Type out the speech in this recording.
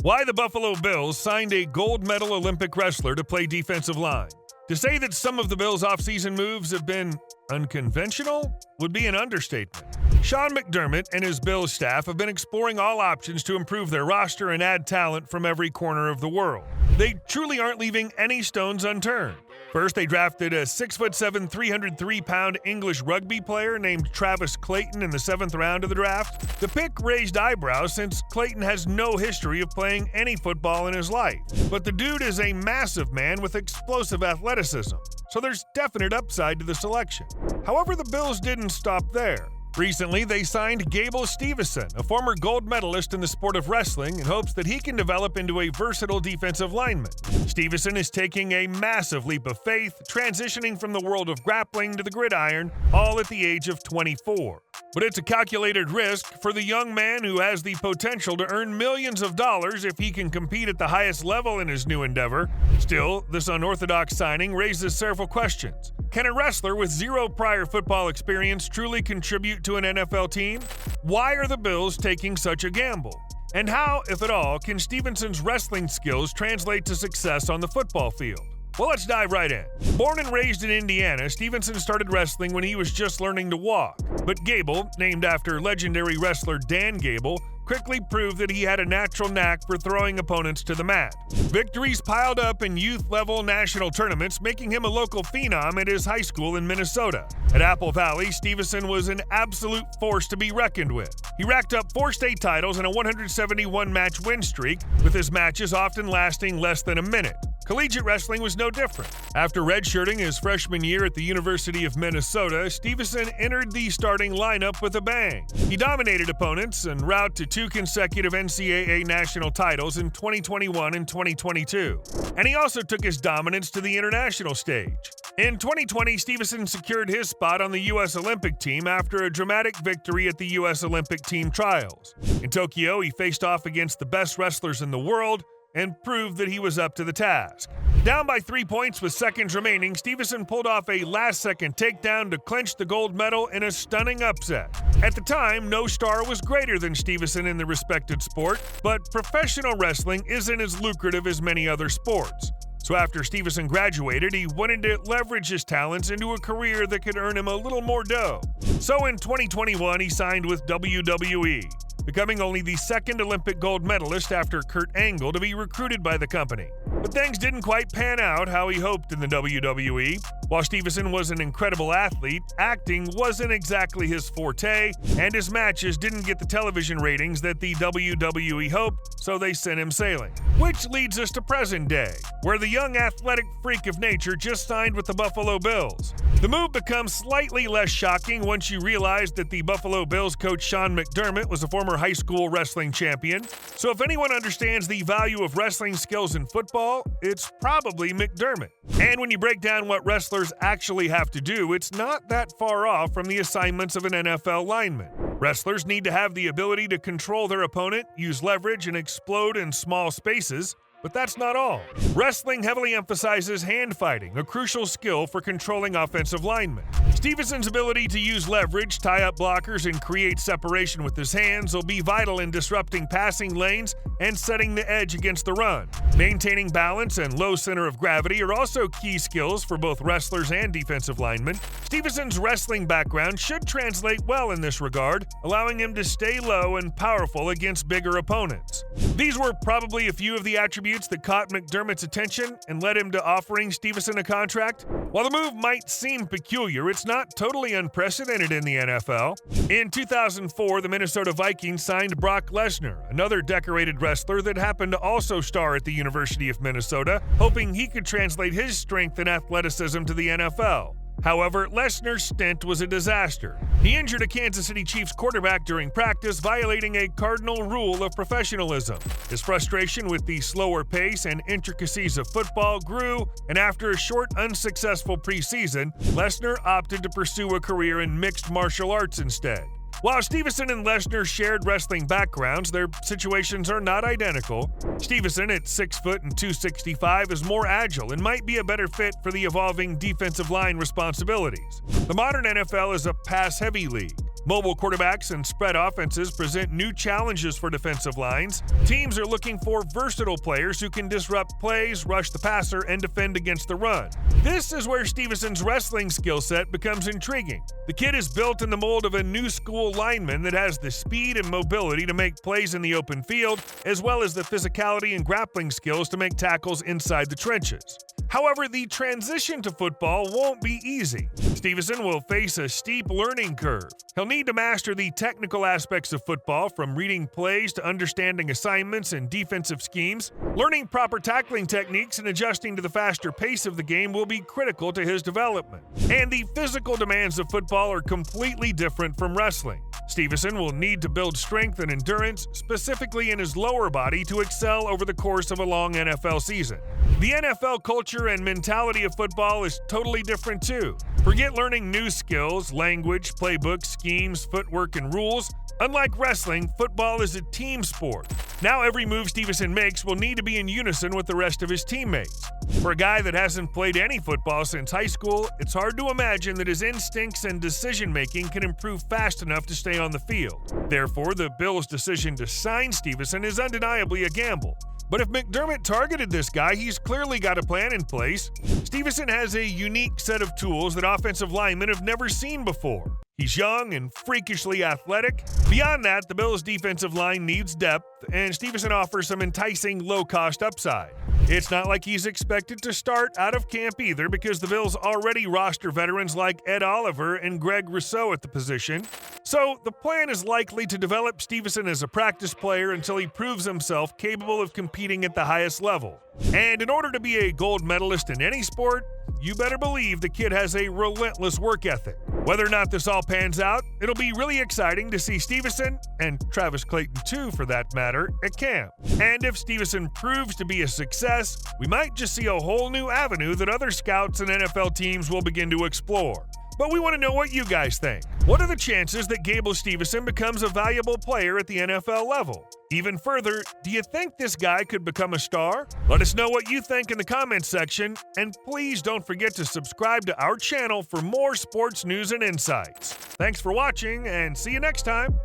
Why the Buffalo Bills signed a gold medal Olympic wrestler to play defensive line. To say that some of the Bills' offseason moves have been unconventional would be an understatement. Sean McDermott and his Bills staff have been exploring all options to improve their roster and add talent from every corner of the world. They truly aren't leaving any stones unturned. First, they drafted a 6'7", 303-pound English rugby player named Travis Clayton in the 7th round of the draft. The pick raised eyebrows since Clayton has no history of playing any football in his life. But the dude is a massive man with explosive athleticism, so there's definite upside to the selection. However, the Bills didn't stop there. Recently, they signed Gable Steveson, a former gold medalist in the sport of wrestling, in hopes that he can develop into a versatile defensive lineman. Steveson is taking a massive leap of faith, transitioning from the world of grappling to the gridiron, all at the age of 24. But it's a calculated risk for the young man who has the potential to earn millions of dollars if he can compete at the highest level in his new endeavor. Still, this unorthodox signing raises several questions. Can a wrestler with zero prior football experience truly contribute to an NFL team? Why are the Bills taking such a gamble? And how, if at all, can Stevenson's wrestling skills translate to success on the football field? Well, let's dive right in. Born and raised in Indiana, Steveson started wrestling when he was just learning to walk. But Gable, named after legendary wrestler Dan Gable, quickly proved that he had a natural knack for throwing opponents to the mat. Victories piled up in youth-level national tournaments, making him a local phenom at his high school in Minnesota. At Apple Valley, Steveson was an absolute force to be reckoned with. He racked up 4 state titles and a 171-match win streak, with his matches often lasting less than a minute. Collegiate wrestling was no different. After redshirting his freshman year at the University of Minnesota, Steveson entered the starting lineup with a bang. He dominated opponents en route to 2 consecutive NCAA national titles in 2021 and 2022. And he also took his dominance to the international stage. In 2020, Steveson secured his spot on the U.S. Olympic team after a dramatic victory at the U.S. Olympic team trials. In Tokyo, he faced off against the best wrestlers in the world and proved that he was up to the task. Down by 3 points with seconds remaining, Steveson pulled off a last-second takedown to clinch the gold medal in a stunning upset. At the time, no star was greater than Steveson in the respected sport, but professional wrestling isn't as lucrative as many other sports. So after Steveson graduated, he wanted to leverage his talents into a career that could earn him a little more dough. So in 2021, he signed with WWE, becoming only the 2nd Olympic gold medalist after Kurt Angle to be recruited by the company. But things didn't quite pan out how he hoped in the WWE. While Steveson was an incredible athlete, acting wasn't exactly his forte, and his matches didn't get the television ratings that the WWE hoped, so they sent him sailing. Which leads us to present day, where the young athletic freak of nature just signed with the Buffalo Bills. The move becomes slightly less shocking once you realize that the Buffalo Bills coach Sean McDermott was a former high school wrestling champion. So if anyone understands the value of wrestling skills in football, it's probably McDermott. And when you break down what wrestlers actually have to do, it's not that far off from the assignments of an NFL lineman. Wrestlers need to have the ability to control their opponent, use leverage, and explode in small spaces. But that's not all. Wrestling heavily emphasizes hand fighting, a crucial skill for controlling offensive linemen. Stevenson's ability to use leverage, tie up blockers, and create separation with his hands will be vital in disrupting passing lanes and setting the edge against the run. Maintaining balance and low center of gravity are also key skills for both wrestlers and defensive linemen. Stevenson's wrestling background should translate well in this regard, allowing him to stay low and powerful against bigger opponents. These were probably a few of the attributes that caught McDermott's attention and led him to offering Steveson a contract. While the move might seem peculiar, it's not totally unprecedented in the NFL. In 2004, the Minnesota Vikings signed Brock Lesnar, another decorated wrestler that happened to also star at the University of Minnesota, hoping he could translate his strength and athleticism to the NFL. However, Lesnar's stint was a disaster. He injured a Kansas City Chiefs quarterback during practice, violating a cardinal rule of professionalism. His frustration with the slower pace and intricacies of football grew, and after a short, unsuccessful preseason, Lesnar opted to pursue a career in mixed martial arts instead. While Steveson and Lesnar shared wrestling backgrounds, their situations are not identical. Steveson, at 6 foot and 265, is more agile and might be a better fit for the evolving defensive line responsibilities. The modern NFL is a pass-heavy league. Mobile quarterbacks and spread offenses present new challenges for defensive lines. Teams are looking for versatile players who can disrupt plays, rush the passer, and defend against the run. This is where Steveson's wrestling skill set becomes intriguing. The kid is built in the mold of a new school lineman that has the speed and mobility to make plays in the open field, as well as the physicality and grappling skills to make tackles inside the trenches. However, the transition to football won't be easy. Steveson will face a steep learning curve. He'll need to master the technical aspects of football, from reading plays to understanding assignments and defensive schemes. Learning proper tackling techniques and adjusting to the faster pace of the game will be critical to his development. And the physical demands of football are completely different from wrestling. Steveson will need to build strength and endurance, specifically in his lower body, to excel over the course of a long NFL season. The NFL culture and mentality of football is totally different too. Forget learning new skills, language, playbooks, schemes, footwork, and rules. Unlike wrestling, football is a team sport. Now every move Steveson makes will need to be in unison with the rest of his teammates. For a guy that hasn't played any football since high school, it's hard to imagine that his instincts and decision-making can improve fast enough to stay on the field. Therefore, the Bills' decision to sign Steveson is undeniably a gamble. But if McDermott targeted this guy, he's clearly got a plan in place. Steveson has a unique set of tools that offensive linemen have never seen before. He's young and freakishly athletic. Beyond that, the Bills' defensive line needs depth, and Steveson offers some enticing low-cost upside. It's not like he's expected to start out of camp either, because the Bills already roster veterans like Ed Oliver and Greg Rousseau at the position. So the plan is likely to develop Steveson as a practice player until he proves himself capable of competing at the highest level. And in order to be a gold medalist in any sport, you better believe the kid has a relentless work ethic. Whether or not this all pans out, it'll be really exciting to see Steveson, and Travis Clayton too for that matter, at camp. And if Steveson proves to be a success, we might just see a whole new avenue that other scouts and NFL teams will begin to explore. But we want to know what you guys think. What are the chances that Gable Steveson becomes a valuable player at the NFL level? Even further, do you think this guy could become a star? Let us know what you think in the comments section, and please don't forget to subscribe to our channel for more sports news and insights. Thanks for watching, and see you next time.